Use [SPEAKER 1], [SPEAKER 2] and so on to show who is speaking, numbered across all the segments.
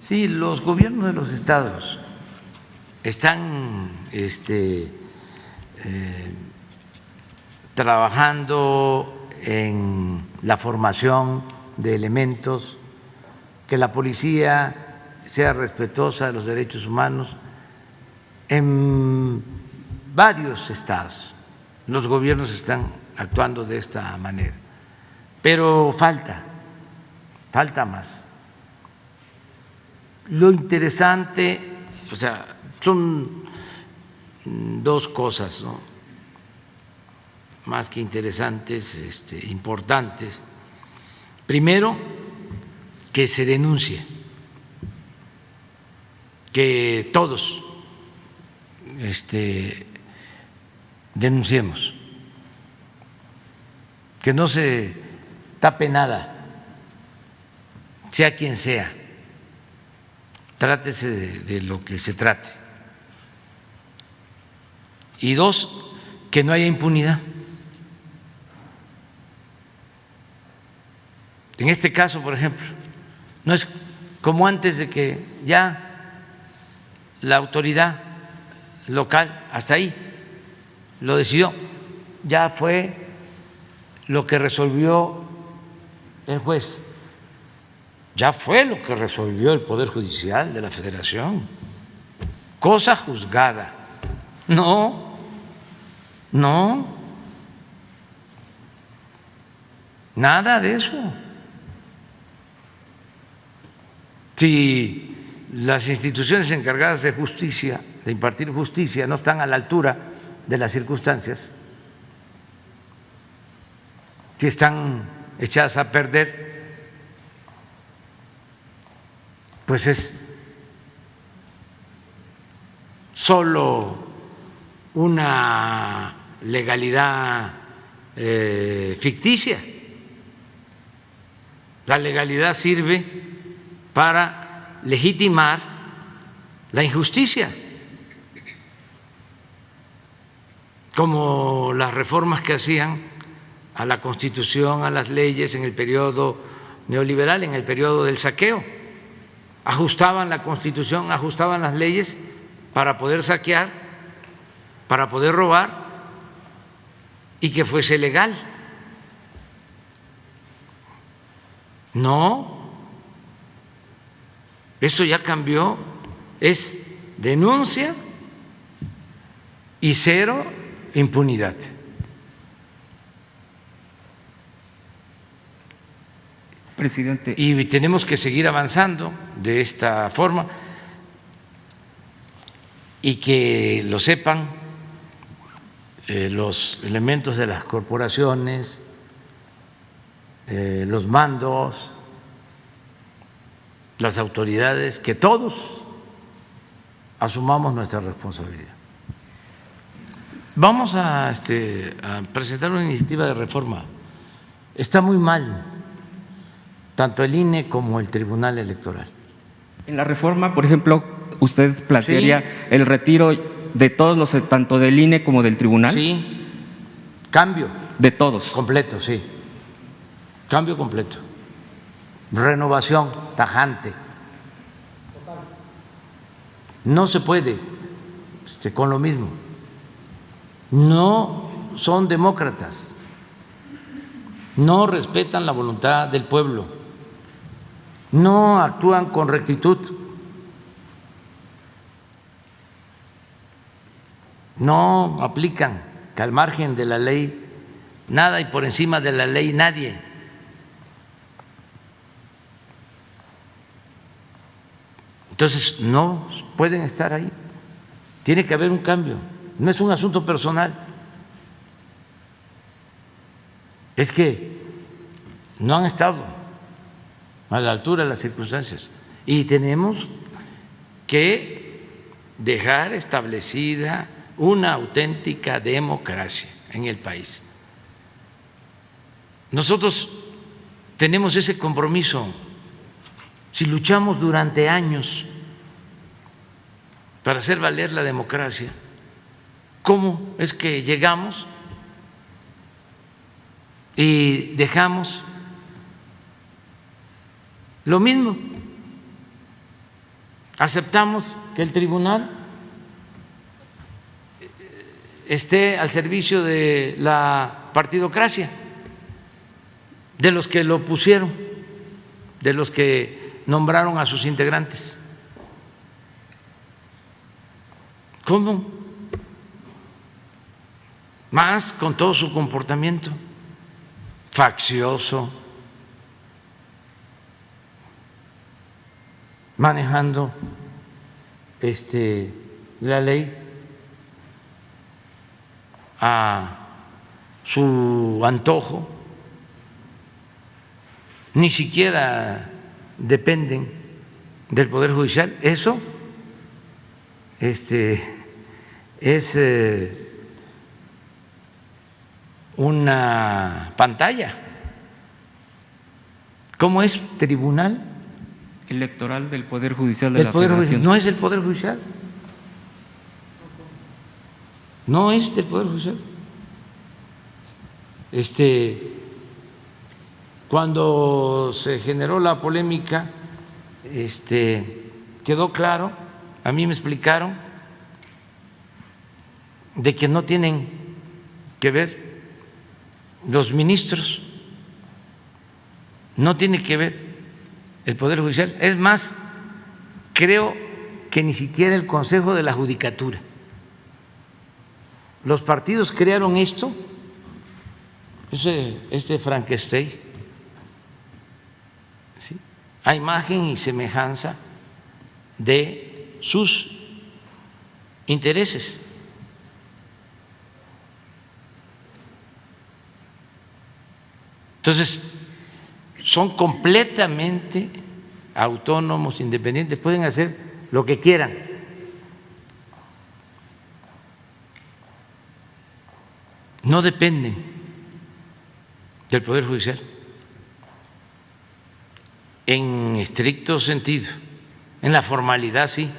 [SPEAKER 1] Sí, los gobiernos de los estados están trabajando en la formación de elementos, que la policía sea respetuosa de los derechos humanos. En varios estados los gobiernos están actuando de esta manera, pero falta más. Lo interesante, o sea, son dos cosas, ¿no?, más que interesantes, importantes. Primero, que se denuncie, que todos denunciemos, que no se tape nada, sea quien sea, trátese de lo que se trate. Y dos, que no haya impunidad. En este caso, por ejemplo, no es como antes de que ya la autoridad local hasta ahí lo decidió, ya fue lo que resolvió el juez, ya fue lo que resolvió el Poder Judicial de la Federación, cosa juzgada. No, nada de eso. Si las instituciones encargadas de justicia, de impartir justicia, no están a la altura de las circunstancias, si están echadas a perder, pues es solo una legalidad ficticia. La legalidad sirve para legitimar la injusticia, como las reformas que hacían a la Constitución, a las leyes en el periodo neoliberal, en el periodo del saqueo. Ajustaban la Constitución, ajustaban las leyes para poder saquear, para poder robar y que fuese legal. No, eso ya cambió, es denuncia y cero impunidad.
[SPEAKER 2] Presidente.
[SPEAKER 1] Y tenemos que seguir avanzando de esta forma y que lo sepan los elementos de las corporaciones, los mandos, las autoridades, que todos asumamos nuestra responsabilidad. Vamos a presentar una iniciativa de reforma. Está muy mal tanto el INE como el Tribunal Electoral.
[SPEAKER 2] En la reforma, por ejemplo, ¿usted plantearía
[SPEAKER 1] Sí,
[SPEAKER 2] el retiro de todos los, tanto del INE como del Tribunal?
[SPEAKER 1] sí, cambio.
[SPEAKER 2] De todos.
[SPEAKER 1] Completo, sí. Cambio completo. Renovación tajante. No se puede con lo mismo. No son demócratas. No respetan la voluntad del pueblo. No actúan con rectitud. No aplican que al margen de la ley nada y por encima de la ley nadie. Entonces no pueden estar ahí. Tiene que haber un cambio. No es un asunto personal. Es que no han estado a la altura de las circunstancias y tenemos que dejar establecida una auténtica democracia en el país. Nosotros tenemos ese compromiso. Si luchamos durante años para hacer valer la democracia, ¿cómo es que llegamos y dejamos lo mismo? aceptamos que el tribunal esté al servicio de la partidocracia, de los que lo pusieron, de los que nombraron a sus integrantes. ¿Cómo? Más con todo su comportamiento faccioso, manejando la ley a su antojo, ni siquiera dependen del Poder Judicial. Eso es una pantalla. ¿Cómo es? Tribunal
[SPEAKER 2] Electoral del Poder Judicial de la
[SPEAKER 1] Poder
[SPEAKER 2] Federación.
[SPEAKER 1] Judicial. No es el Poder Judicial. No es del Poder Judicial. Cuando se generó la polémica, quedó claro, a mí me explicaron, de que no tienen que ver los ministros, no tiene que ver el Poder Judicial. Es más, creo que ni siquiera el Consejo de la Judicatura. Los partidos crearon esto, Frankenstein, ¿sí?, a imagen y semejanza de sus intereses. Entonces, son completamente autónomos, independientes, pueden hacer lo que quieran. No dependen del Poder Judicial en estricto sentido, en la formalidad sí.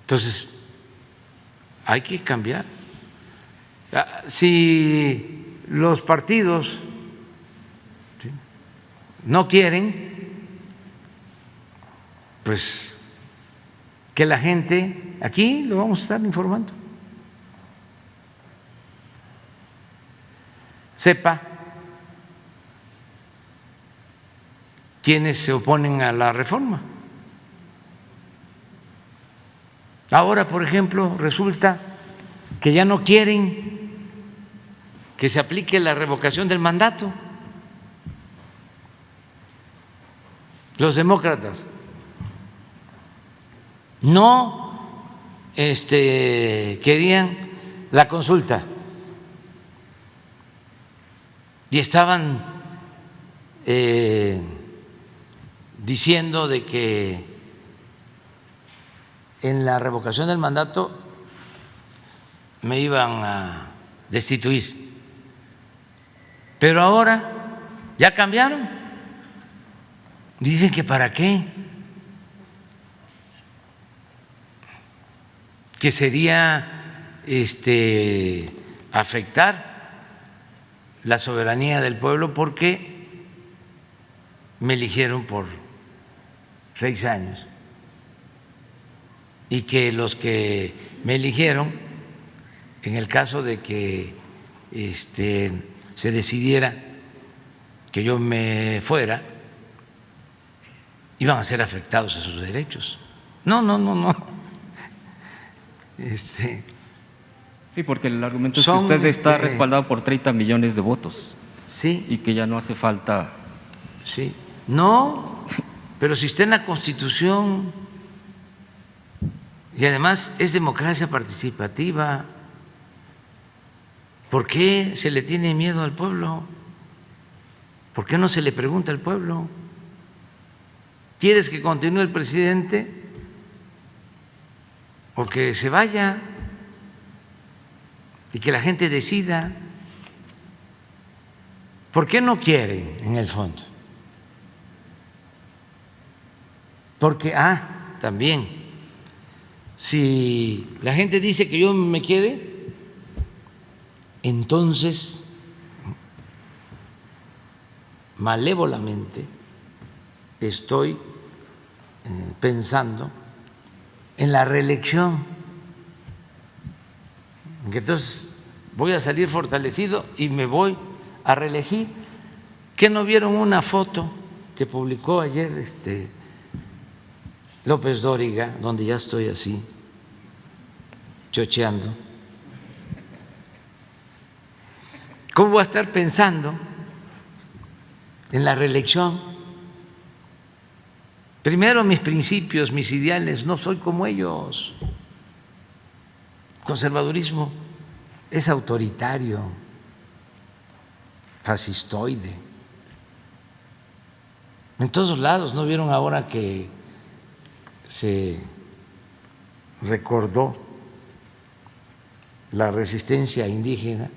[SPEAKER 1] Entonces, hay que cambiar. Si los partidos no quieren, pues que la gente, aquí lo vamos a estar informando, sepa quiénes se oponen a la reforma. Ahora, por ejemplo, resulta que ya no quieren que se aplique la revocación del mandato. Los demócratas no querían la consulta y estaban diciendo de que en la revocación del mandato me iban a destituir. Pero ahora ya cambiaron. Dicen que para qué, que sería afectar la soberanía del pueblo porque me eligieron por 6 años y que los que me eligieron, en el caso de que se decidiera que yo me fuera, iban a ser afectados esos derechos. No.
[SPEAKER 2] Sí, porque el argumento es que usted está respaldado por 30 millones de votos.
[SPEAKER 1] Sí.
[SPEAKER 2] Y que ya no hace falta.
[SPEAKER 1] Sí. No, pero si está en la Constitución y además es democracia participativa, ¿por qué se le tiene miedo al pueblo? ¿Por qué no se le pregunta al pueblo? ¿Quieres que continúe el presidente o que se vaya y que la gente decida? ¿Por qué no quieren en el fondo? Porque, también, si la gente dice que yo me quede, entonces, malévolamente, estoy pensando en la reelección, que entonces voy a salir fortalecido y me voy a reelegir. ¿Qué no vieron una foto que publicó ayer López Dóriga, donde ya estoy así, chocheando? ¿Cómo voy a estar pensando en la reelección? Primero, mis principios, mis ideales, no soy como ellos. Conservadurismo es autoritario, fascistoide. En todos lados, ¿no vieron ahora que se recordó la resistencia indígena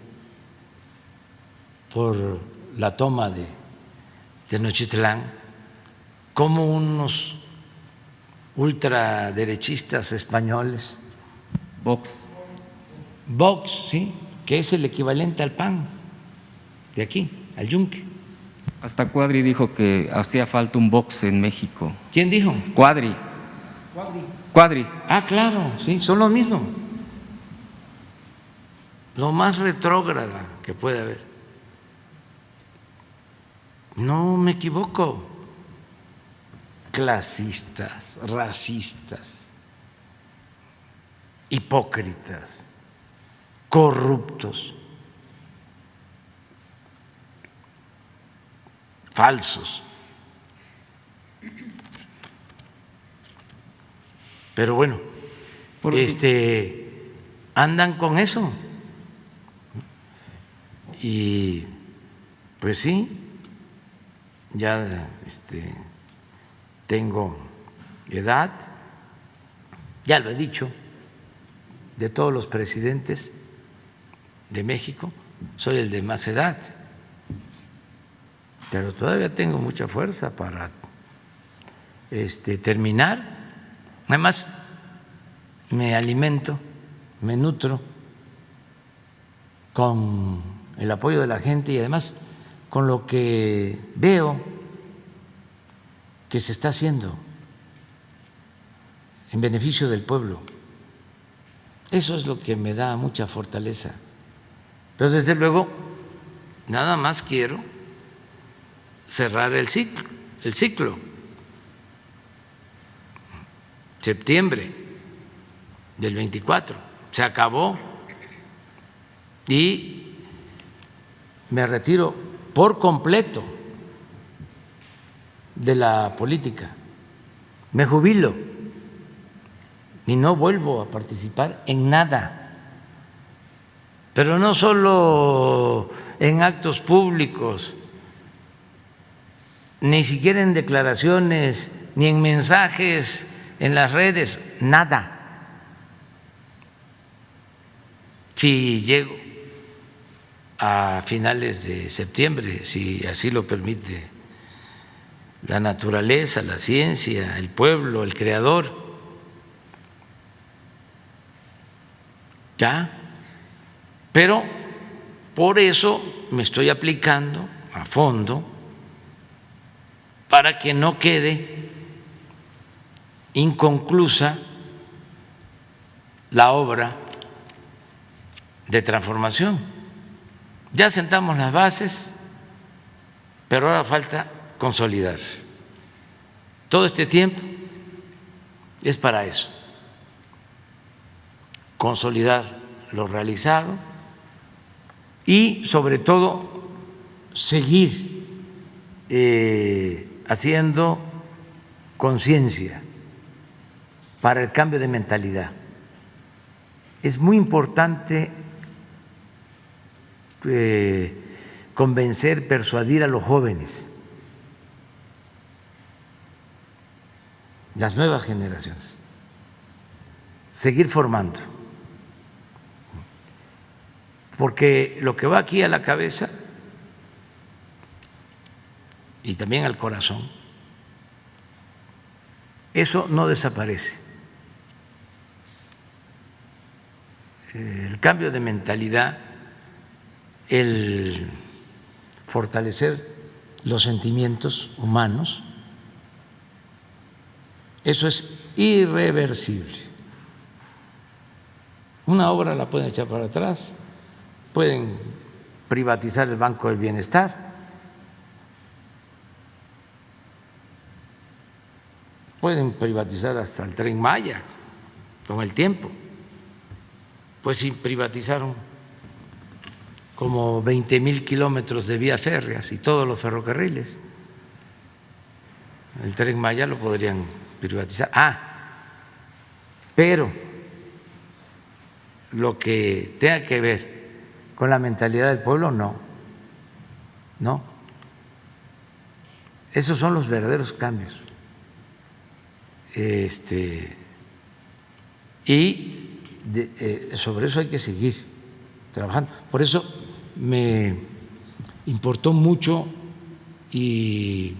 [SPEAKER 1] por la toma de Tenochtitlán? Como unos ultraderechistas españoles, Vox, sí, que es el equivalente al PAN de aquí, al yunque.
[SPEAKER 2] Hasta Cuadri dijo que hacía falta un Vox en México.
[SPEAKER 1] ¿Quién dijo?
[SPEAKER 2] Cuadri.
[SPEAKER 1] Ah, claro, sí, son los mismos. Lo más retrógrada que puede haber. No me equivoco. Clasistas, racistas, hipócritas, corruptos, falsos. Pero bueno, andan con eso. Y pues sí, ya tengo edad, ya lo he dicho, de todos los presidentes de México, soy el de más edad, pero todavía tengo mucha fuerza para terminar. Además, me alimento, me nutro con el apoyo de la gente y además con lo que veo que se está haciendo en beneficio del pueblo. Eso es lo que me da mucha fortaleza. Pero desde luego, nada más quiero cerrar el ciclo. Septiembre del 24, se acabó y me retiro por completo de la política, me jubilo y no vuelvo a participar en nada, pero no solo en actos públicos, ni siquiera en declaraciones, ni en mensajes en las redes, nada. Si llego a finales de septiembre, si así lo permite la naturaleza, la ciencia, el pueblo, el creador, ya. Pero por eso me estoy aplicando a fondo para que no quede inconclusa la obra de transformación. Ya sentamos las bases, pero ahora falta consolidar. Todo este tiempo es para eso, consolidar lo realizado y sobre todo seguir haciendo conciencia para el cambio de mentalidad. Es muy importante convencer, persuadir a los jóvenes, las nuevas generaciones, seguir formando, porque lo que va aquí a la cabeza y también al corazón, eso no desaparece. El cambio de mentalidad, el fortalecer los sentimientos humanos, Eso es irreversible. Una obra la pueden echar para atrás, pueden privatizar el Banco del Bienestar, pueden privatizar hasta el Tren Maya con el tiempo. Pues sí, privatizaron como 20,000 kilómetros de vías férreas y todos los ferrocarriles. El Tren Maya lo podrían privatizar. Pero lo que tenga que ver con la mentalidad del pueblo, no. Esos son los verdaderos cambios. Sobre eso hay que seguir trabajando. Por eso me importó mucho y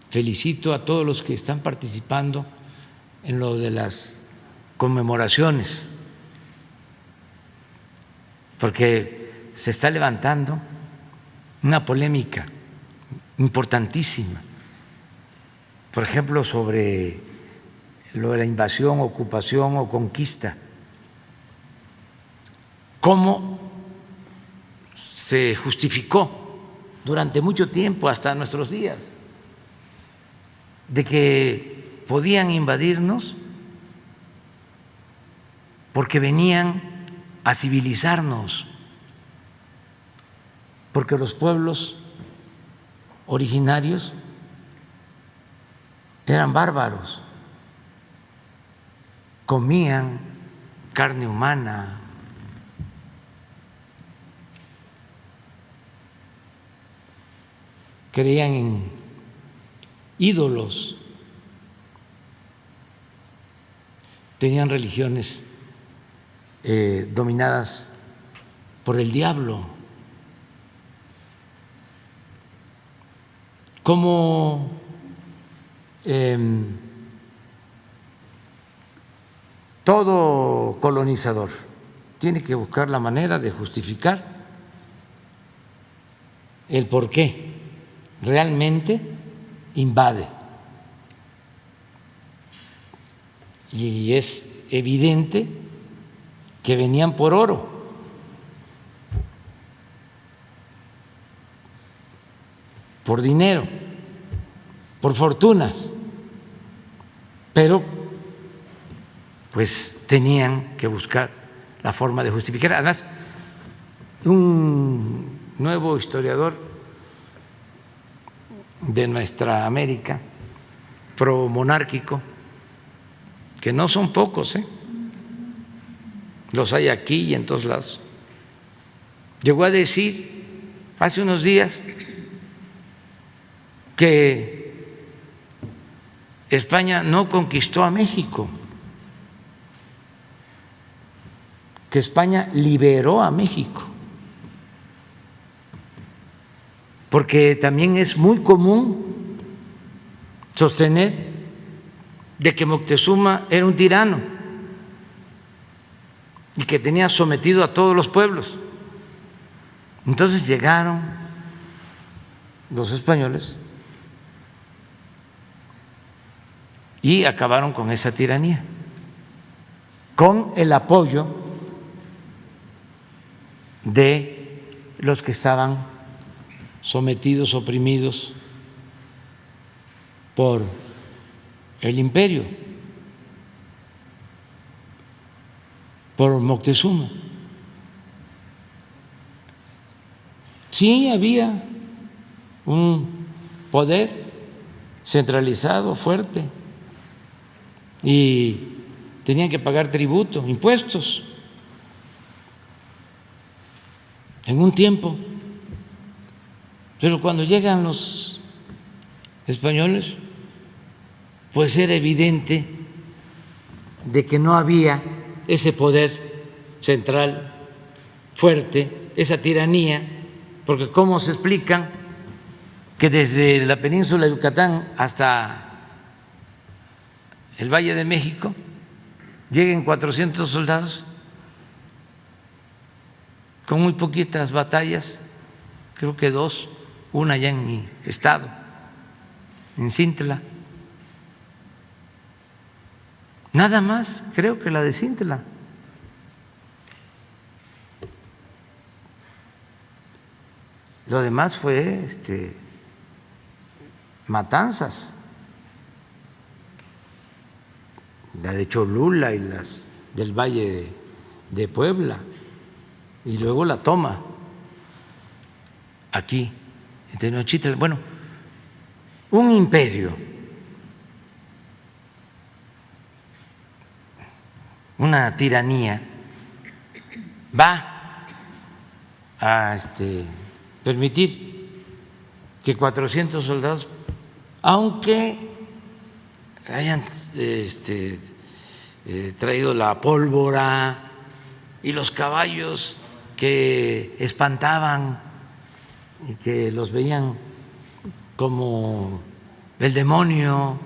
[SPEAKER 1] felicito a todos los que están participando en lo de las conmemoraciones, porque se está levantando una polémica importantísima, por ejemplo, sobre lo de la invasión, ocupación o conquista. ¿Cómo se justificó durante mucho tiempo, hasta nuestros días, de que podían invadirnos porque venían a civilizarnos, porque los pueblos originarios eran bárbaros, comían carne humana, creían en ídolos, tenían religiones dominadas por el diablo. Como todo colonizador tiene que buscar la manera de justificar el por qué realmente invade. Y es evidente que venían por oro, por dinero, por fortunas, pero pues tenían que buscar la forma de justificar. Además, un nuevo historiador de nuestra América, promonárquico, que no son pocos, los hay aquí y en todos lados, llegó a decir hace unos días que España no conquistó a México, que España liberó a México, porque también es muy común sostener de que Moctezuma era un tirano y que tenía sometido a todos los pueblos. Entonces llegaron los españoles y acabaron con esa tiranía, con el apoyo de los que estaban sometidos, oprimidos por el imperio, por Moctezuma. Sí había un poder centralizado fuerte y tenían que pagar tributo, impuestos, en un tiempo. Pero cuando llegan los españoles, pues era evidente de que no había ese poder central fuerte, esa tiranía, porque ¿cómo se explican que desde la península de Yucatán hasta el Valle de México lleguen 400 soldados con muy poquitas batallas? Creo que 2, una allá en mi estado, en Cintla. Nada más, creo que la de Cintla. Lo demás fue matanzas, la de Cholula y las del Valle de Puebla, y luego la toma aquí, en Tenochtitlan. Bueno, un imperio, una tiranía, va a permitir que 400 soldados, aunque hayan traído la pólvora y los caballos que espantaban y que los veían como el demonio.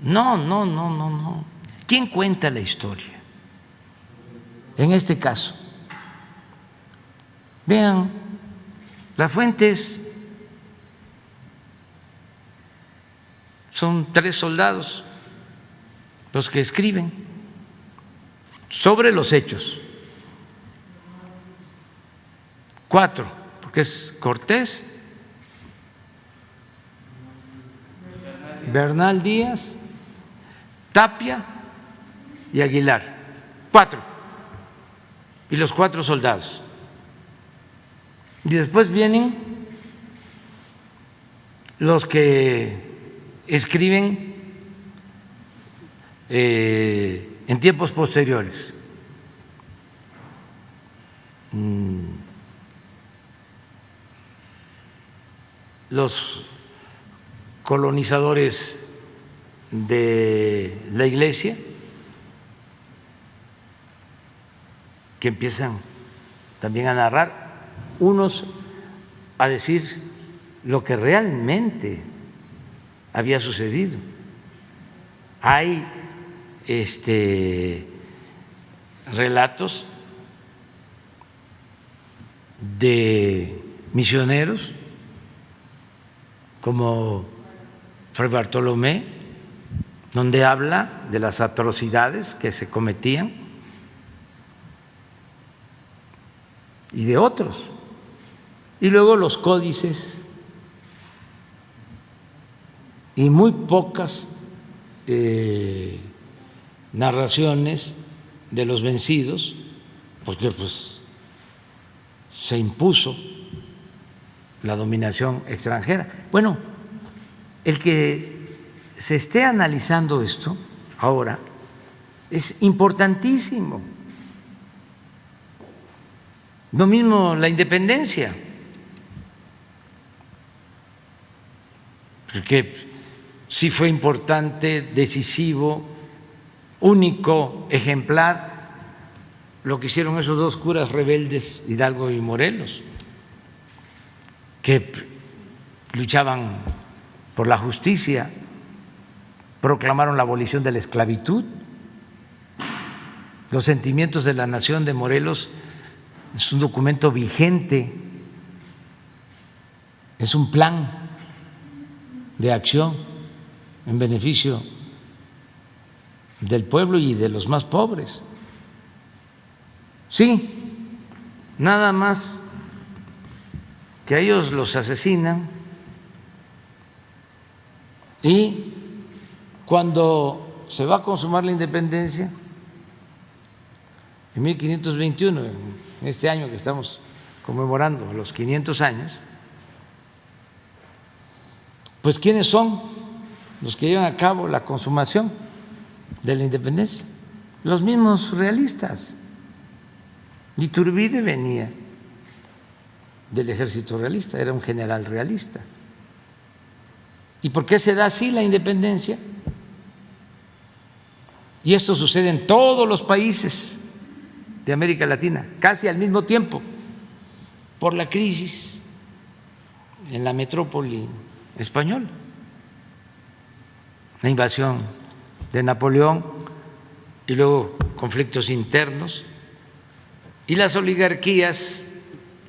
[SPEAKER 1] No. ¿Quién cuenta la historia? En este caso, vean las fuentes, son 3 soldados los que escriben sobre los hechos. 4, porque es Cortés, Bernal Díaz, Tapia y Aguilar. 4. Y los 4 soldados. Y después vienen los que escriben en tiempos posteriores. Los colonizadores de la Iglesia, que empiezan también a narrar, unos a decir lo que realmente había sucedido. Hay relatos de misioneros como Fray Bartolomé, donde habla de las atrocidades que se cometían, y de otros. Y luego los códices y muy pocas narraciones de los vencidos, porque pues se impuso la dominación extranjera. Bueno, el que se esté analizando esto ahora es importantísimo. Lo mismo la independencia, porque sí fue importante, decisivo, único, ejemplar lo que hicieron esos 2 curas rebeldes, Hidalgo y Morelos, que luchaban por la justicia, proclamaron la abolición de la esclavitud. Los sentimientos de la nación de Morelos es un documento vigente, es un plan de acción en beneficio del pueblo y de los más pobres. Sí, nada más que a ellos los asesinan, y cuando se va a consumar la independencia, en 1521, en este año que estamos conmemorando los 500 años, pues ¿quiénes son los que llevan a cabo la consumación de la independencia? Los mismos realistas. Iturbide venía del ejército realista, era un general realista. ¿Y por qué se da así la independencia? Y esto sucede en todos los países de América Latina, casi al mismo tiempo, por la crisis en la metrópoli española, la invasión de Napoleón y luego conflictos internos, y las oligarquías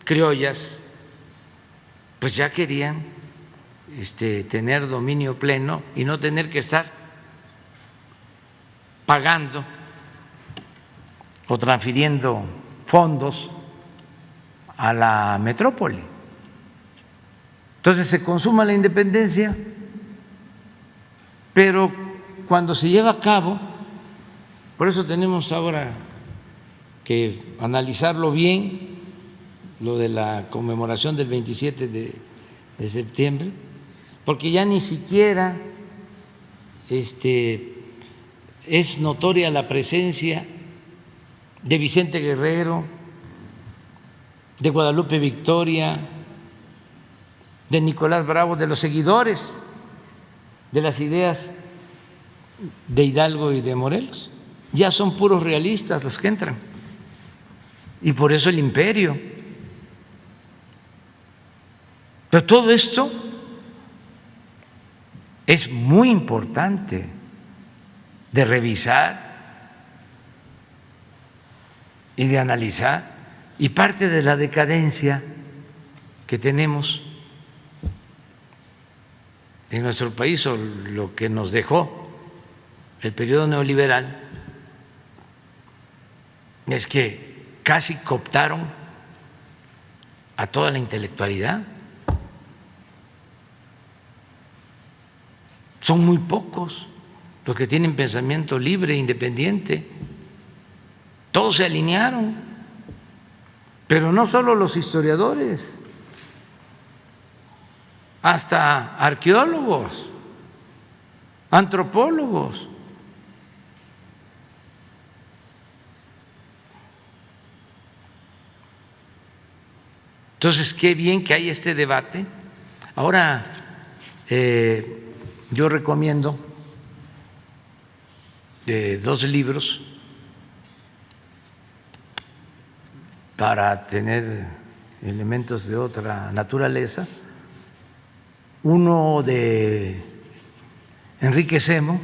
[SPEAKER 1] criollas pues ya querían tener dominio pleno y no tener que estar pagando o transfiriendo fondos a la metrópoli. Entonces se consuma la independencia, pero cuando se lleva a cabo, por eso tenemos ahora que analizarlo bien, lo de la conmemoración del 27 de septiembre, porque ya ni siquiera es notoria la presencia de Vicente Guerrero, de Guadalupe Victoria, de Nicolás Bravo, de los seguidores de las ideas de Hidalgo y de Morelos. Ya son puros realistas los que entran. Y por eso el imperio. Pero todo esto es muy importante de revisar y de analizar, y parte de la decadencia que tenemos en nuestro país, o lo que nos dejó el periodo neoliberal, es que casi cooptaron a toda la intelectualidad. Son muy pocos los que tienen pensamiento libre e independiente. Todos se alinearon, pero no solo los historiadores, hasta arqueólogos, antropólogos. Entonces, qué bien que hay este debate. Ahora, yo recomiendo dos libros para tener elementos de otra naturaleza. Uno de Enrique Semo,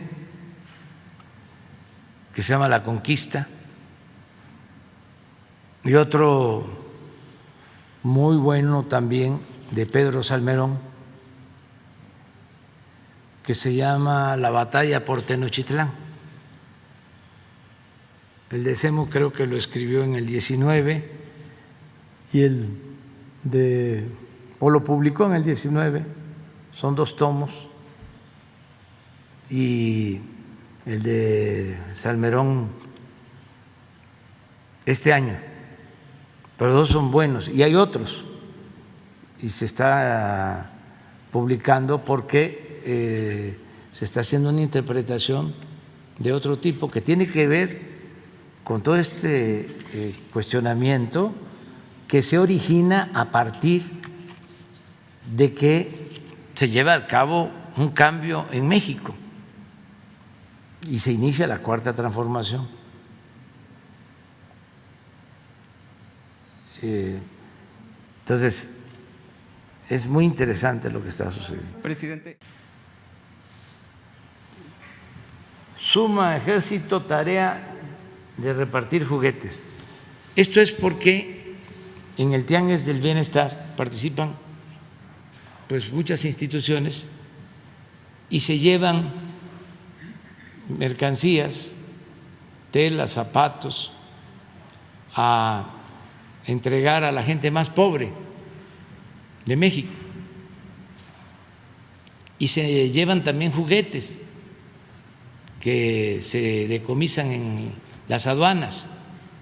[SPEAKER 1] que se llama La Conquista, y otro muy bueno también de Pedro Salmerón, que se llama La Batalla por Tenochtitlán. El de Semo creo que lo escribió en el 19 y lo publicó en el 19, son 2 tomos, y el de Salmerón este año, pero 2 son buenos, y hay otros, y se está publicando porque se está haciendo una interpretación de otro tipo que tiene que ver con todo este cuestionamiento que se origina a partir de que se lleva a cabo un cambio en México y se inicia la Cuarta Transformación. Entonces, es muy interesante lo que está sucediendo.
[SPEAKER 2] Presidente.
[SPEAKER 1] Suma ejército tarea de repartir juguetes. Esto es porque en el Tianguis del Bienestar participan pues muchas instituciones y se llevan mercancías, telas, zapatos a entregar a la gente más pobre de México, y se llevan también juguetes que se decomisan en las aduanas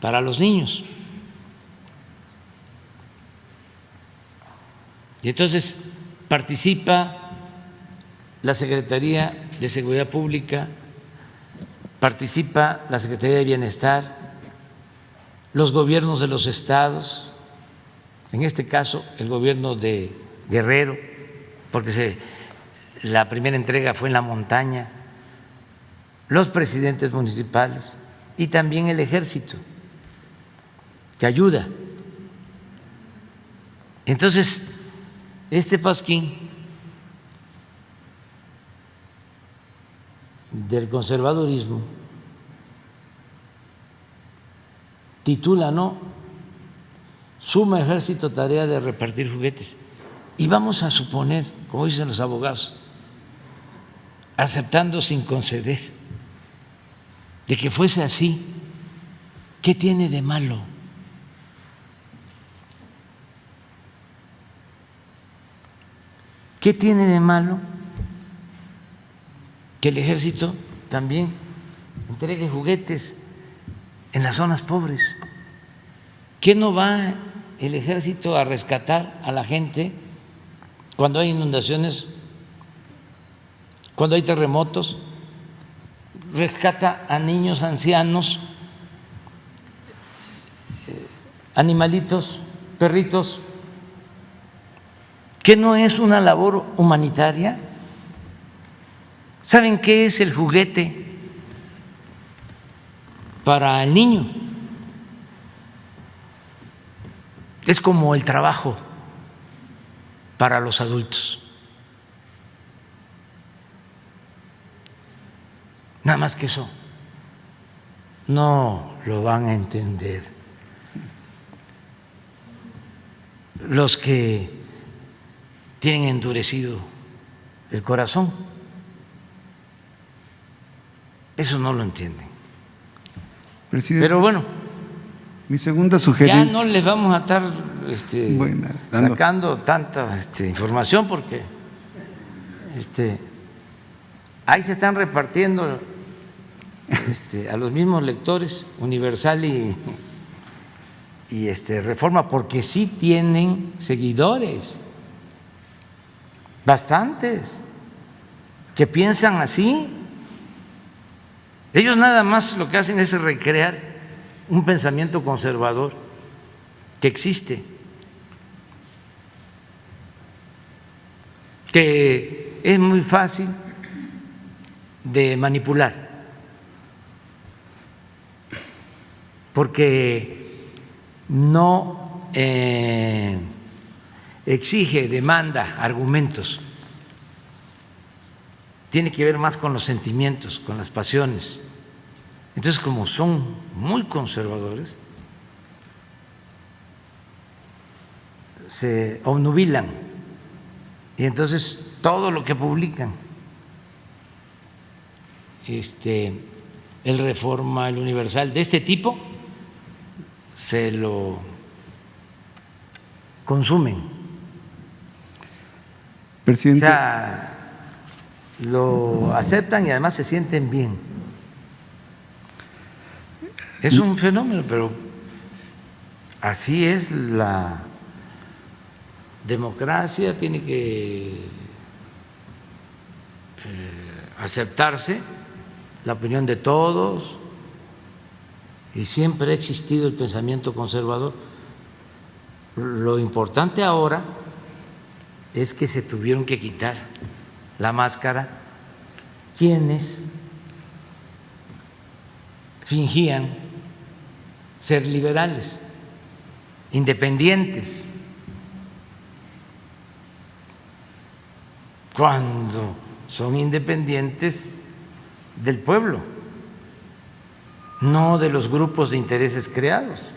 [SPEAKER 1] para los niños. Y entonces participa la Secretaría de Seguridad Pública, participa la Secretaría de Bienestar, los gobiernos de los estados, en este caso el gobierno de Guerrero, porque la primera entrega fue en la montaña, los presidentes municipales y también el ejército, que ayuda. Entonces, este pasquín del conservadurismo titula, ¿no?, Suma ejército tarea de repartir juguetes. Y vamos a suponer, como dicen los abogados, aceptando sin conceder, de que fuese así. ¿Qué tiene de malo? ¿Qué tiene de malo que el ejército también entregue juguetes en las zonas pobres? ¿Qué no va el ejército a rescatar a la gente cuando hay inundaciones, cuando hay terremotos? Rescata a niños, ancianos, animalitos, perritos. ¿Qué no es una labor humanitaria? ¿Saben qué es el juguete para el niño? Es como el trabajo para los adultos. Nada más que eso no lo van a entender los que tienen endurecido el corazón. Eso no lo entienden.
[SPEAKER 3] Presidente,
[SPEAKER 1] Pero bueno,
[SPEAKER 3] mi segunda
[SPEAKER 1] ya
[SPEAKER 3] sugerencia.
[SPEAKER 1] no les vamos a estar
[SPEAKER 3] Bueno,
[SPEAKER 1] sacando tanta información porque ahí se están repartiendo a los mismos lectores Universal y Reforma, porque sí tienen seguidores, bastantes, que piensan así. Ellos nada más lo que hacen es recrear un pensamiento conservador que existe, que es muy fácil de manipular, porque no exige, demanda argumentos, tiene que ver más con los sentimientos, con las pasiones. Entonces, como son muy conservadores, se obnubilan y entonces todo lo que publican, el Reforma, el Universal, de este tipo, se lo consumen.
[SPEAKER 3] Presidente,
[SPEAKER 1] O sea, lo aceptan y además se sienten bien. Es un fenómeno, pero así es la democracia, tiene que aceptarse la opinión de todos, y siempre ha existido el pensamiento conservador. Lo importante ahora es que se tuvieron que quitar la máscara quienes fingían ser liberales, independientes, cuando son independientes del pueblo, no de los grupos de intereses creados,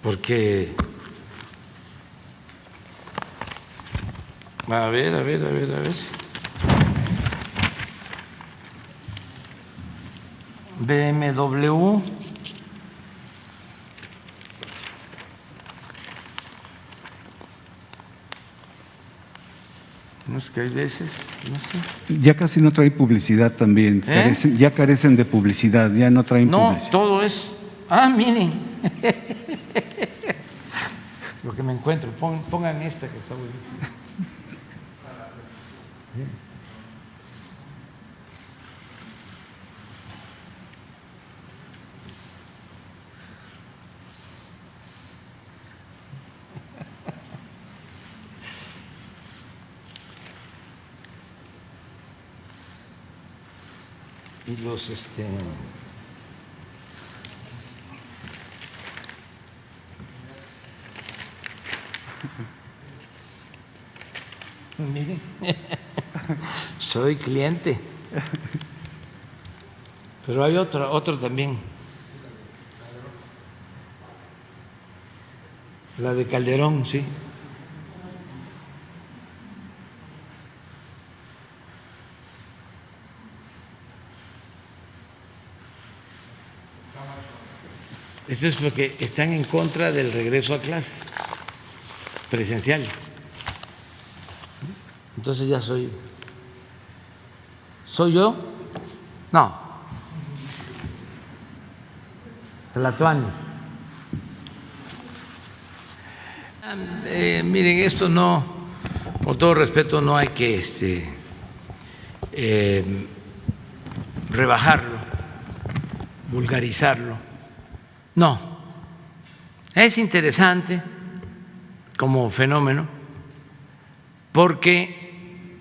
[SPEAKER 1] porque a ver. BMW, no es que hay veces, no sé.
[SPEAKER 3] ya casi no trae publicidad también. Ya carecen de publicidad, ya no traen
[SPEAKER 1] No,
[SPEAKER 3] publicidad.
[SPEAKER 1] todo es, miren, lo que me encuentro, pongan esta que está buenísima. Y los miren, soy cliente, pero hay otro también, la de Calderón, sí. Esto es porque están en contra del regreso a clases presenciales. Entonces ya ¿soy yo? No. Tlatuani. Miren, esto no, con todo respeto, no hay que rebajarlo, vulgarizarlo. No, es interesante como fenómeno porque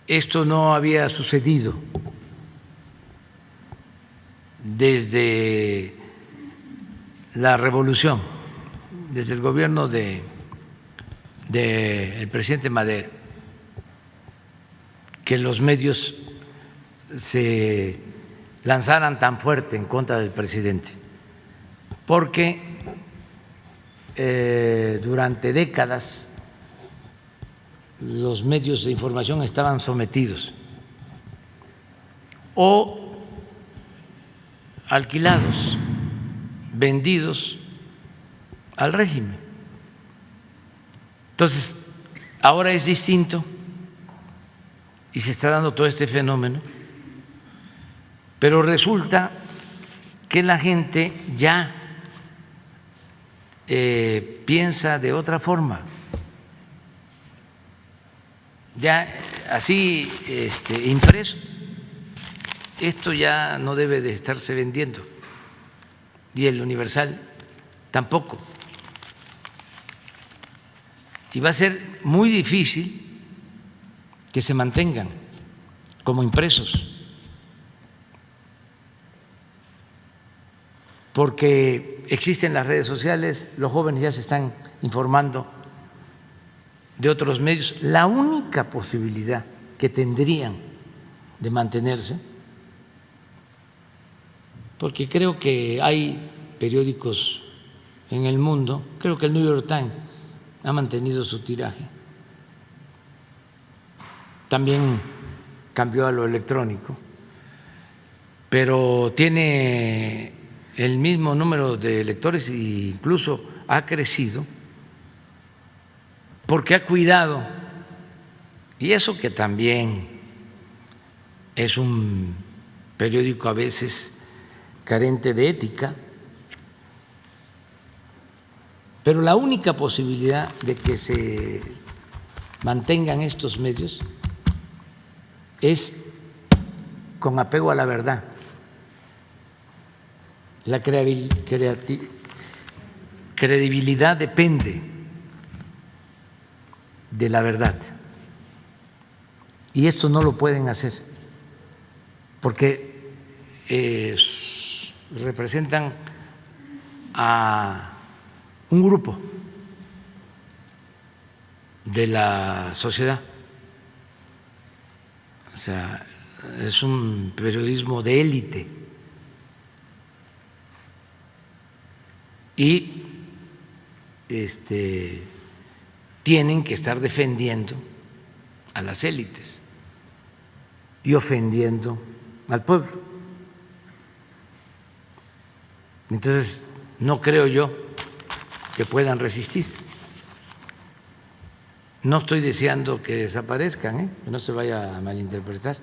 [SPEAKER 1] esto no había sucedido desde la revolución, desde el gobierno del presidente Madero, que los medios se lanzaran tan fuerte en contra del presidente, porque durante décadas los medios de información estaban sometidos o alquilados, vendidos al régimen. Entonces, ahora es distinto y se está dando todo este fenómeno, pero resulta que la gente ya piensa de otra forma. Ya así impreso, esto ya no debe de estarse vendiendo, y el Universal tampoco. Y va a ser muy difícil que se mantengan como impresos, porque existen las redes sociales, los jóvenes ya se están informando de otros medios. La única posibilidad que tendrían de mantenerse, porque creo que hay periódicos en el mundo, creo que el New York Times ha mantenido su tiraje, también cambió a lo electrónico, pero tiene el mismo número de lectores e incluso ha crecido porque ha cuidado, y eso que también es un periódico a veces carente de ética, pero la única posibilidad de que se mantengan estos medios es con apego a la verdad. La credibilidad depende de la verdad, y esto no lo pueden hacer porque representan a un grupo de la sociedad. O sea, es un periodismo de élite y tienen que estar defendiendo a las élites y ofendiendo al pueblo. Entonces, no creo yo que puedan resistir. No estoy deseando que desaparezcan, que no se vaya a malinterpretar,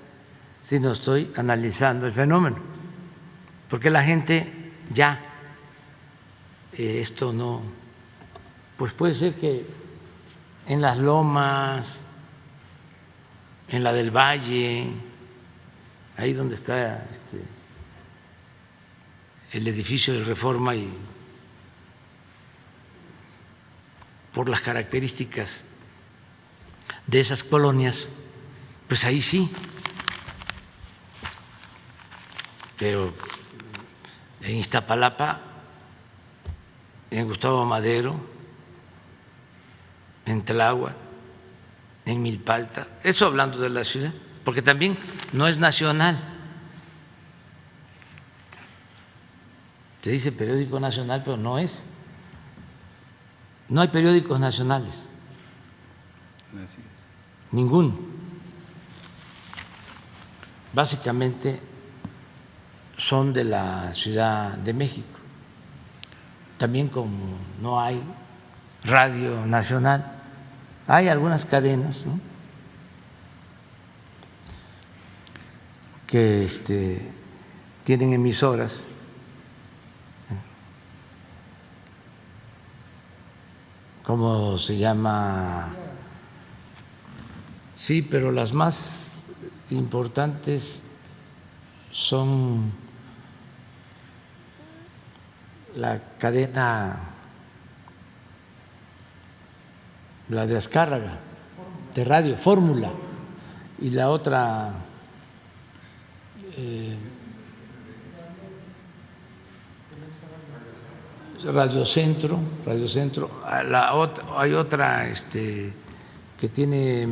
[SPEAKER 1] sino estoy analizando el fenómeno, porque la gente ya, esto no, pues puede ser que en Las Lomas, en la del Valle, ahí donde está el edificio de Reforma, y por las características de esas colonias, pues ahí sí, pero en Iztapalapa, en Gustavo Madero, en Tláhuac, en Milpalta, eso hablando de la ciudad, porque también no es nacional. Se dice periódico nacional, pero no es. No hay periódicos nacionales.
[SPEAKER 3] Así es.
[SPEAKER 1] Ninguno. Básicamente son de la Ciudad de México. También como no hay radio nacional, hay algunas cadenas, ¿no?, que tienen emisoras ¿cómo se llama? Sí, pero las más importantes son la cadena, la de Azcárraga, de radio, Fórmula, y la otra, Radio Centro, hay otra que tiene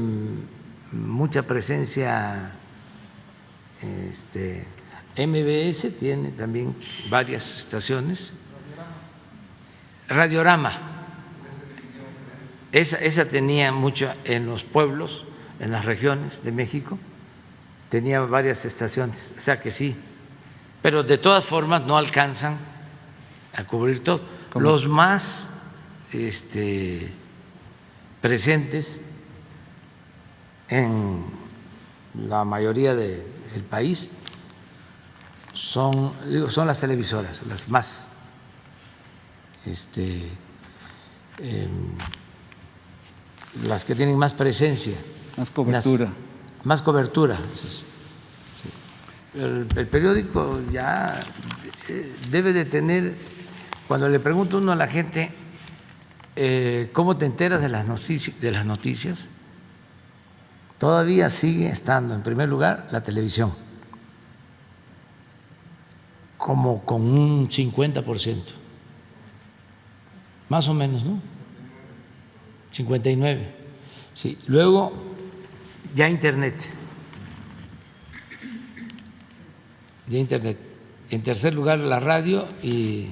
[SPEAKER 1] mucha presencia, MBS tiene también varias estaciones, Radiorama, esa tenía mucho en los pueblos, en las regiones de México, tenía varias estaciones, o sea que sí, pero de todas formas no alcanzan a cubrir todo. ¿Cómo? Los más presentes en la mayoría del país son las televisoras, las más las que tienen más presencia,
[SPEAKER 3] más cobertura.
[SPEAKER 1] Más cobertura. El periódico ya debe de tener, cuando le pregunta uno a la gente cómo te enteras de las noticias, todavía sigue estando en primer lugar la televisión, como con un 50%, más o menos, ¿no? 59%. Sí. Luego ya Internet. En tercer lugar la radio y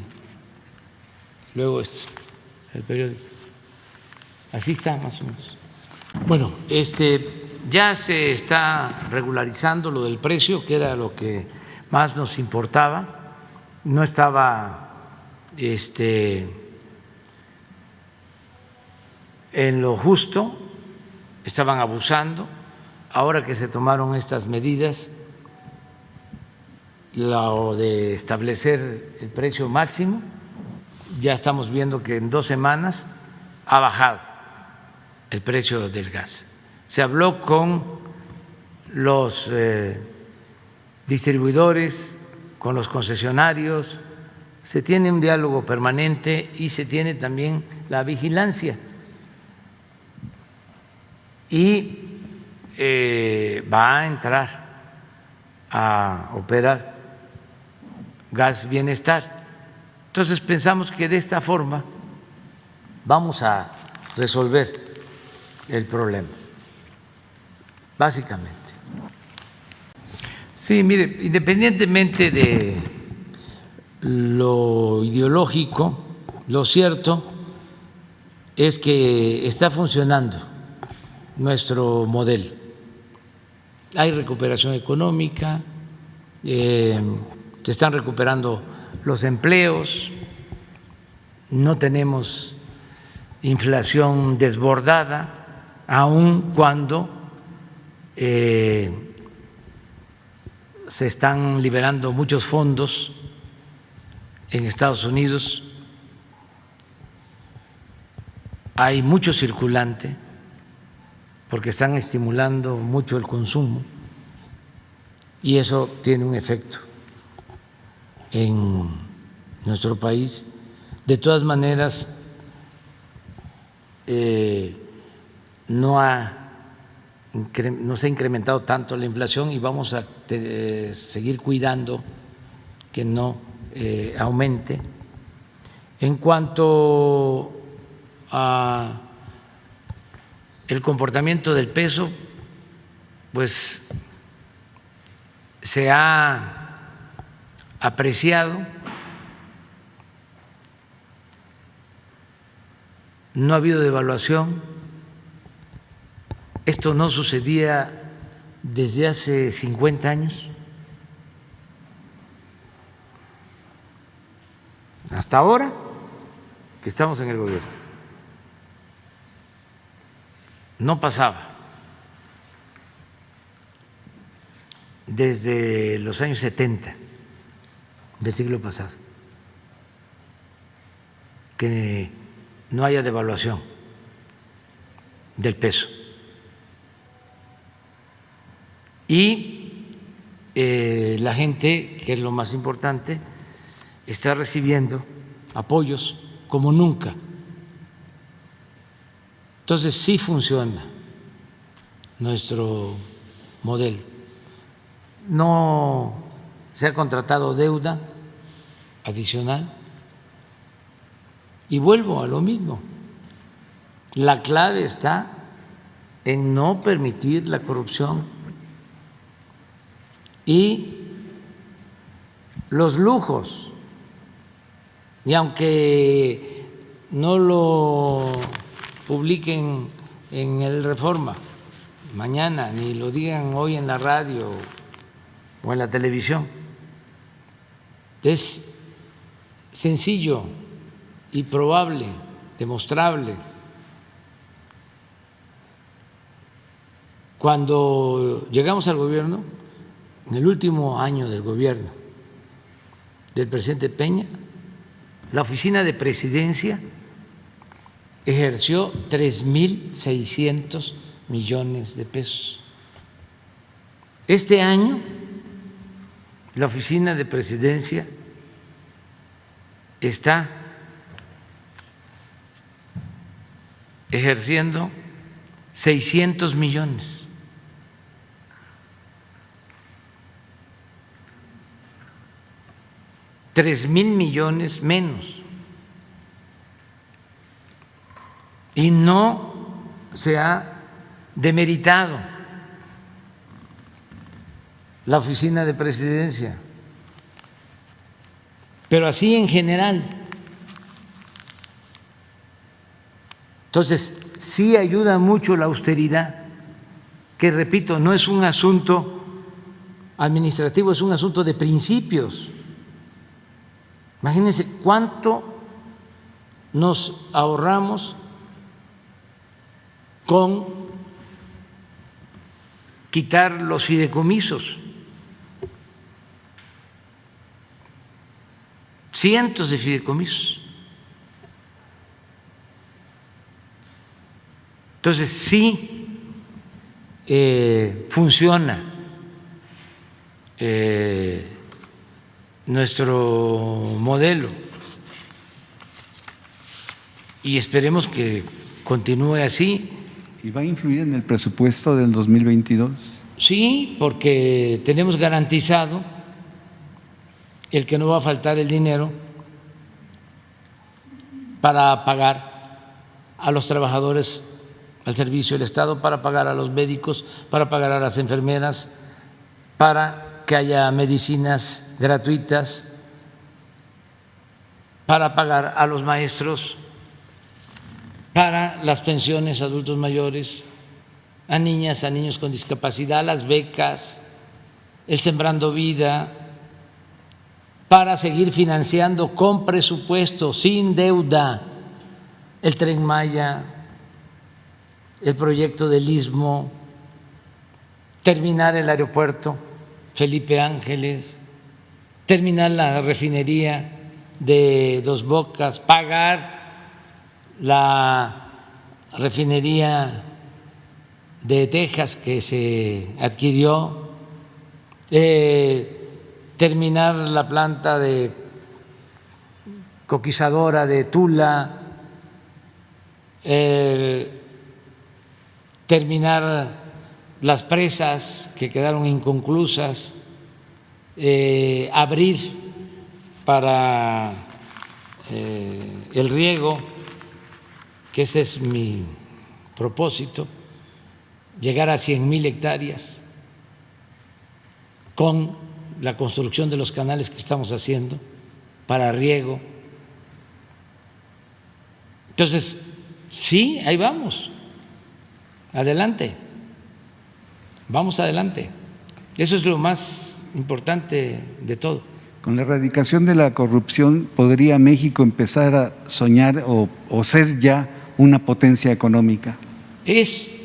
[SPEAKER 1] luego el periódico. Así está más o menos. Bueno, ya se está regularizando lo del precio, que era lo que más nos importaba. No estaba en lo justo, estaban abusando. Ahora que se tomaron estas medidas, lo de establecer el precio máximo, ya estamos viendo que en 2 semanas ha bajado el precio del gas. Se habló con los distribuidores, con los concesionarios, se tiene un diálogo permanente y se tiene también la vigilancia. Y va a entrar a operar Gas Bienestar. Entonces pensamos que de esta forma vamos a resolver el problema, básicamente. Sí, mire, independientemente de lo ideológico, lo cierto es que está funcionando nuestro modelo. Hay recuperación económica, se están recuperando los empleos, no tenemos inflación desbordada, aun cuando se están liberando muchos fondos en Estados Unidos, hay mucho circulante porque están estimulando mucho el consumo y eso tiene un efecto en nuestro país. De todas maneras, no se ha incrementado tanto la inflación y vamos a seguir cuidando que no aumente. En cuanto a el comportamiento del peso, pues se ha apreciado, no ha habido devaluación. Esto no sucedía desde hace 50 años. hasta ahora que estamos en el gobierno. No pasaba desde los años 70 del siglo pasado que no haya devaluación del peso. Y la gente, que es lo más importante, está recibiendo apoyos como nunca. Entonces sí funciona nuestro modelo. No se ha contratado deuda adicional. Y vuelvo a lo mismo. La clave está en no permitir la corrupción y los lujos. Y aunque no lo publiquen en el Reforma mañana, ni lo digan hoy en la radio o en la televisión, es sencillo y probable, demostrable. Cuando llegamos al gobierno, en el último año del gobierno del presidente Peña, la oficina de presidencia ejerció 3.600 millones de pesos. Este año, la oficina de presidencia está ejerciendo 600 millones. $3,000 millones menos. Y no se ha demeritado la oficina de presidencia, pero así en general. Entonces, sí ayuda mucho la austeridad, que repito, no es un asunto administrativo, es un asunto de principios. Imagínense cuánto nos ahorramos con quitar los fideicomisos. Cientos de fideicomisos. Entonces sí funciona nuestro modelo y esperemos que continúe así.
[SPEAKER 3] ¿Y va a influir en el presupuesto del 2022?
[SPEAKER 1] Sí, porque tenemos garantizado el que no va a faltar el dinero para pagar a los trabajadores al servicio del Estado, para pagar a los médicos, para pagar a las enfermeras, para que haya medicinas gratuitas, para pagar a los maestros, para las pensiones a adultos mayores, a niñas, a niños con discapacidad, las becas, el Sembrando Vida, para seguir financiando con presupuesto, sin deuda, el Tren Maya, el proyecto del Istmo, terminar el aeropuerto Felipe Ángeles, terminar la refinería de Dos Bocas, pagar la refinería de Texas que se adquirió, terminar la planta de coquizadora de Tula, terminar las presas que quedaron inconclusas, abrir para el riego, que ese es mi propósito, llegar a 100,000 hectáreas con la construcción de los canales que estamos haciendo para riego. Entonces, sí, ahí vamos, adelante, vamos adelante. Eso es lo más importante de todo,
[SPEAKER 3] Con la erradicación de la corrupción, ¿podría México empezar a soñar o ser ya una potencia económica?
[SPEAKER 1] Es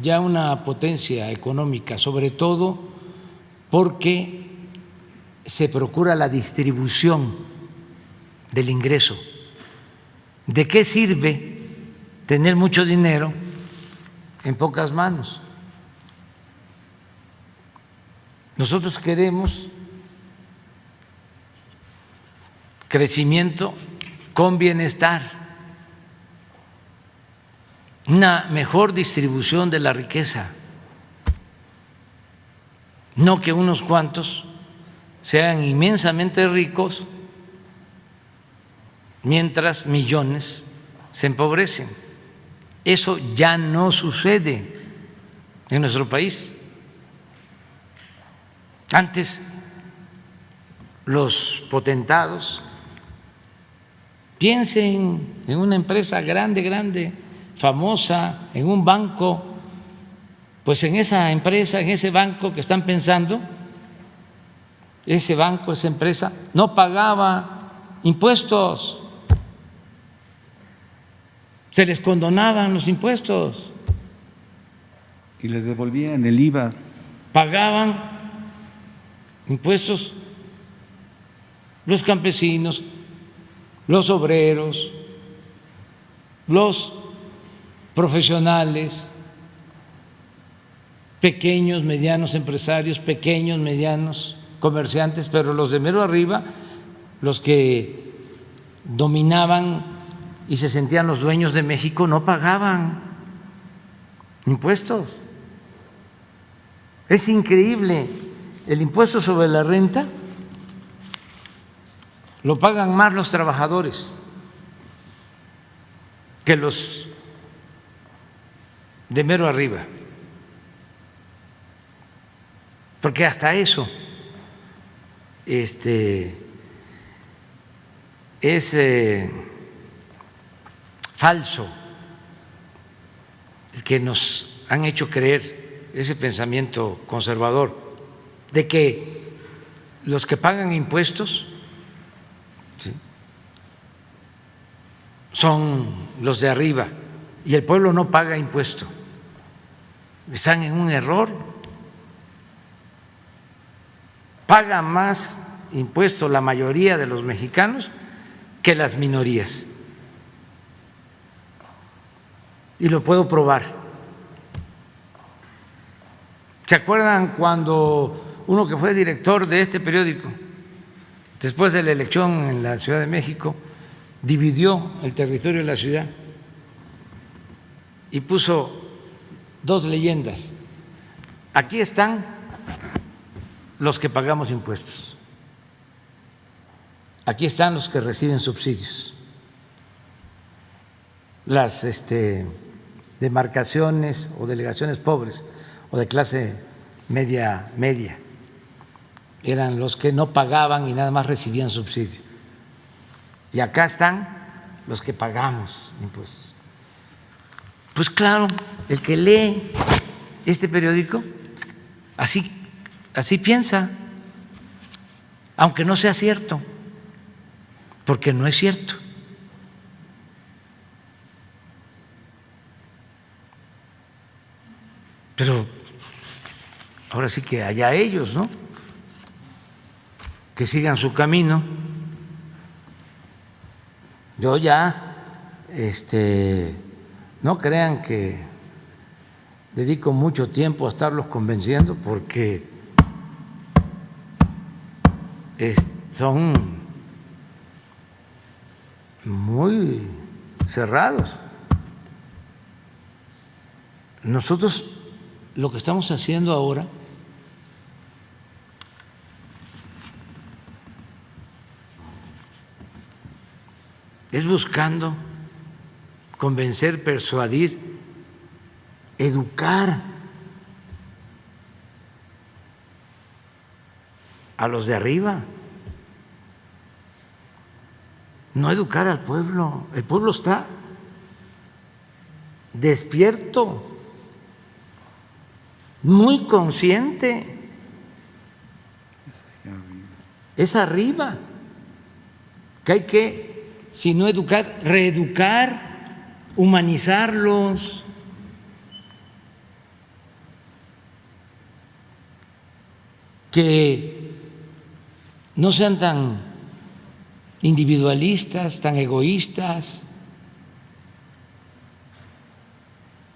[SPEAKER 1] ya una potencia económica, sobre todo porque se procura la distribución del ingreso. ¿De qué sirve tener mucho dinero en pocas manos? Nosotros queremos crecimiento con bienestar, una mejor distribución de la riqueza, no que unos cuantos sean inmensamente ricos mientras millones se empobrecen. Eso ya no sucede en nuestro país. Antes los potentados, piensen en una empresa grande, famosa, en un banco, pues en esa empresa, en ese banco que están pensando, ese banco, esa empresa, no pagaba impuestos, se les condonaban los impuestos.
[SPEAKER 3] Y les devolvían el IVA.
[SPEAKER 1] Pagaban impuestos los campesinos, los obreros, los profesionales, pequeños, medianos empresarios, pequeños, medianos comerciantes, pero los de mero arriba, los que dominaban y se sentían los dueños de México, no pagaban impuestos. Es increíble, el impuesto sobre la renta lo pagan más los trabajadores que los de mero arriba, porque hasta eso es falso, que nos han hecho creer ese pensamiento conservador de que los que pagan impuestos, ¿sí?, son los de arriba y el pueblo no paga impuesto. Están en un error. Paga más impuestos la mayoría de los mexicanos que las minorías. Y lo puedo probar. ¿Se acuerdan cuando uno que fue director de este periódico, después de la elección en la Ciudad de México, dividió el territorio de la ciudad y puso dos leyendas? Aquí están los que pagamos impuestos, aquí están los que reciben subsidios, las demarcaciones o delegaciones pobres o de clase media eran los que no pagaban y nada más recibían subsidio, y acá están los que pagamos impuestos. Pues claro, el que lee este periódico así piensa, aunque no sea cierto, porque no es cierto. Pero ahora sí que allá ellos, ¿no?, que sigan su camino. Yo ya, no crean que dedico mucho tiempo a estarlos convenciendo, porque son muy cerrados. Nosotros lo que estamos haciendo ahora es buscando convencer, persuadir, educar a los de arriba, no educar al pueblo. El pueblo está despierto, muy consciente. es arriba, que hay que, si no educar, reeducar, humanizarlos. Que no sean tan individualistas, tan egoístas,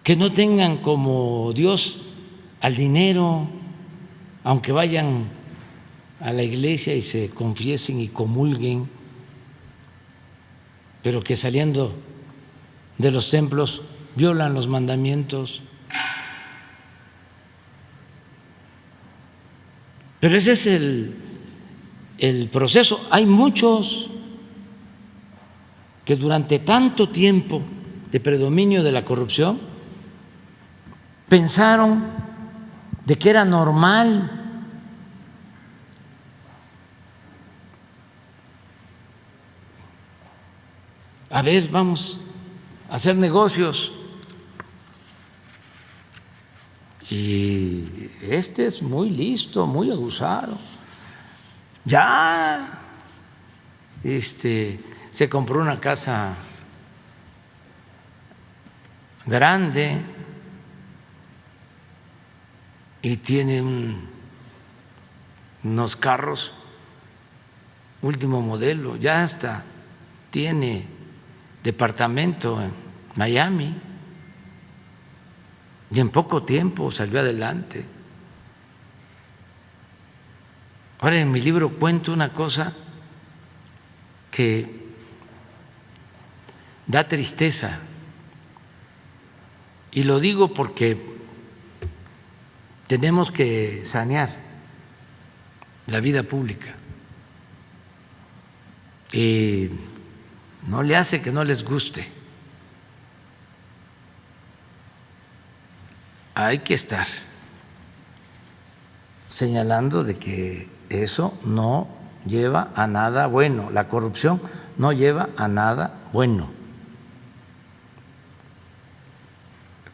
[SPEAKER 1] que no tengan como Dios al dinero, aunque vayan a la iglesia y se confiesen y comulguen, pero que saliendo de los templos violan los mandamientos. Pero ese es el proceso. Hay muchos que durante tanto tiempo de predominio de la corrupción pensaron de que era normal. A ver, vamos a hacer negocios. Y este es muy listo, muy abusado. Ya se compró una casa grande y tiene unos carros último modelo, ya hasta tiene departamento en Miami. Y en poco tiempo salió adelante. Ahora en mi libro cuento una cosa que da tristeza. Y lo digo porque tenemos que sanear la vida pública. Y no le hace que no les guste. Hay que estar señalando de que eso no lleva a nada bueno, la corrupción no lleva a nada bueno.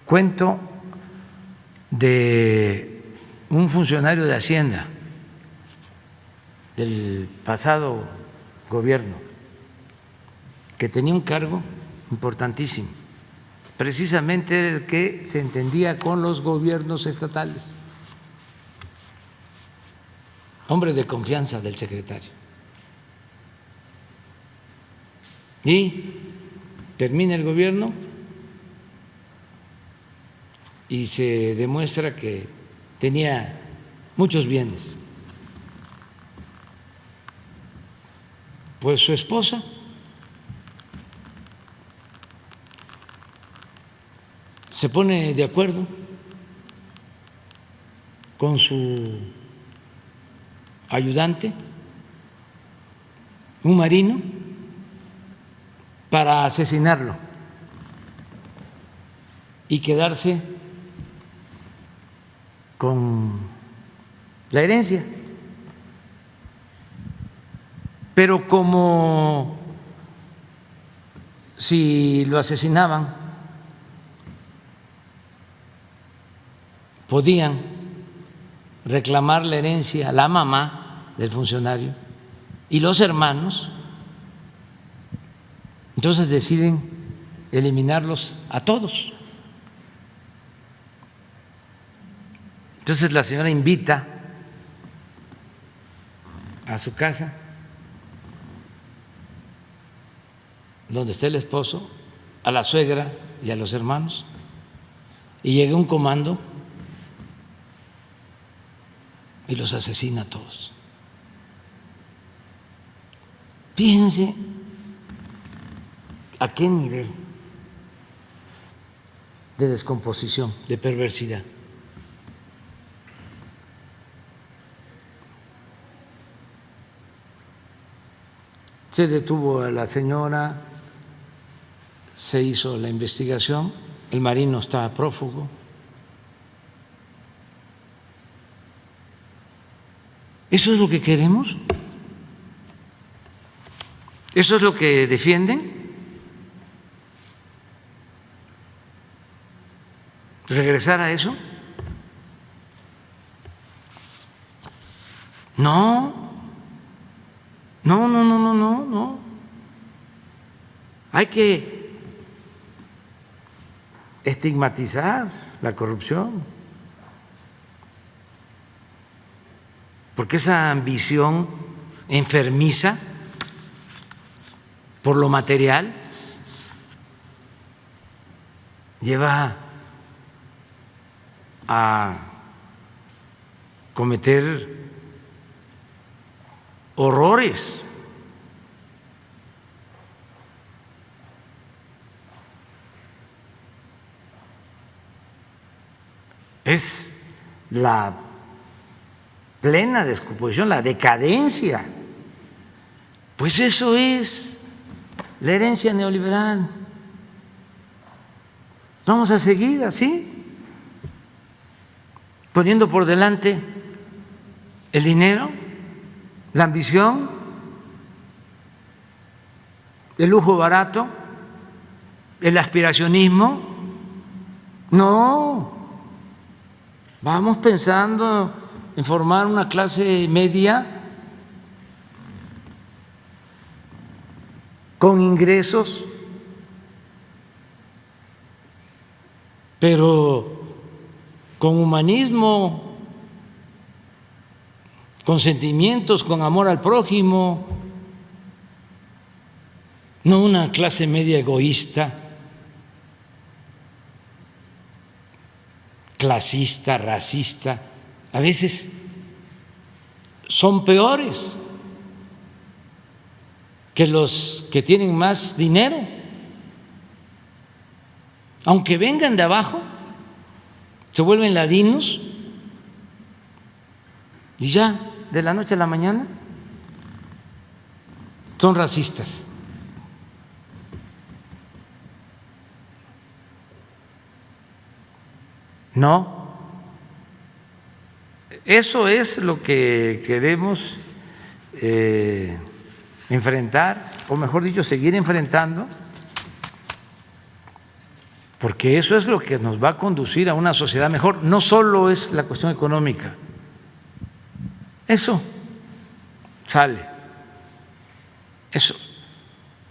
[SPEAKER 1] Cuento de un funcionario de Hacienda del pasado gobierno que tenía un cargo importantísimo. Precisamente era el que se entendía con los gobiernos estatales, hombre de confianza del secretario. Y termina el gobierno y se demuestra que tenía muchos bienes. Pues su esposa se pone de acuerdo con su ayudante, un marino, para asesinarlo y quedarse con la herencia. Pero como si lo asesinaban, podían reclamar la herencia a la mamá del funcionario y los hermanos, entonces deciden eliminarlos a todos. Entonces la señora invita a su casa, donde está el esposo, a la suegra y a los hermanos, y llega un comando y los asesina a todos. Fíjense a qué nivel de descomposición, de perversidad. Se detuvo a la señora, se hizo la investigación, el marino estaba prófugo. ¿Eso es lo que queremos? ¿Eso es lo que defienden? ¿Regresar a eso? No. No. Hay que estigmatizar la corrupción, porque esa ambición enfermiza por lo material lleva a cometer horrores. Es la plena descomposición, la decadencia. Pues eso es la herencia neoliberal. Vamos a seguir así, poniendo por delante el dinero, la ambición, el lujo barato, el aspiracionismo. No, vamos pensando en formar una clase media con ingresos, pero con humanismo, con sentimientos, con amor al prójimo, no una clase media egoísta, clasista, racista. A veces son peores que los que tienen más dinero, aunque vengan de abajo, se vuelven ladinos y ya de la noche a la mañana son racistas. No, eso es lo que queremos enfrentar, o mejor dicho, seguir enfrentando, porque eso es lo que nos va a conducir a una sociedad mejor. No solo es la cuestión económica, eso sale, eso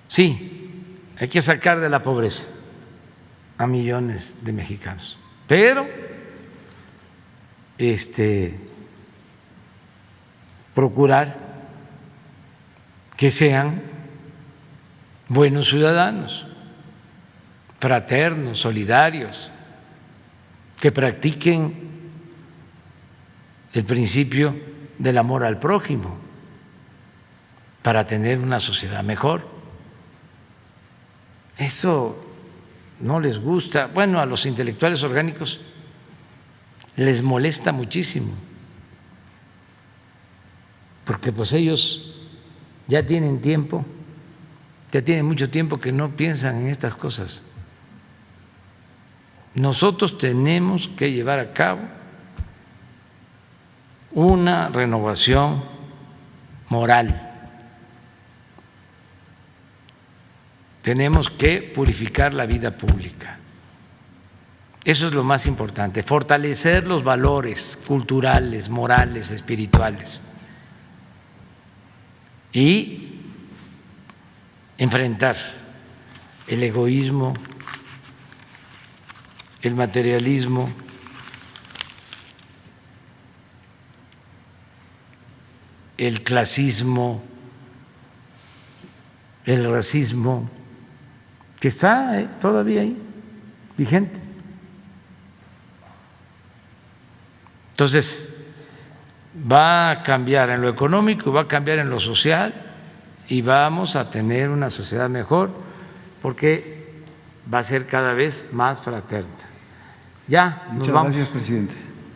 [SPEAKER 1] sí, hay que sacar de la pobreza a millones de mexicanos, pero procurar que sean buenos ciudadanos, fraternos, solidarios, que practiquen el principio del amor al prójimo para tener una sociedad mejor. Eso no les gusta. Bueno, a los intelectuales orgánicos les molesta muchísimo, porque pues ellos ya tienen tiempo, ya tienen mucho tiempo que no piensan en estas cosas. Nosotros tenemos que llevar a cabo una renovación moral. Tenemos que purificar la vida pública. Eso es lo más importante, fortalecer los valores culturales, morales, espirituales y enfrentar el egoísmo, el materialismo, el clasismo, el racismo, que está todavía ahí, vigente. Entonces, va a cambiar en lo económico, va a cambiar en lo social y vamos a tener una sociedad mejor porque va a ser cada vez más fraterna. Ya nos vamos.
[SPEAKER 3] Muchas gracias, presidente.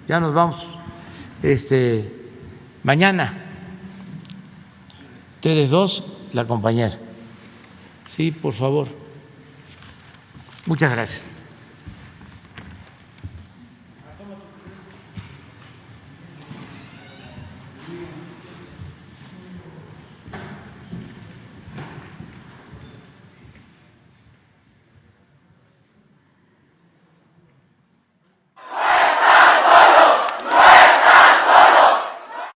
[SPEAKER 1] Ya nos vamos. Mañana, ustedes dos, la compañera. Sí, por favor. Muchas gracias.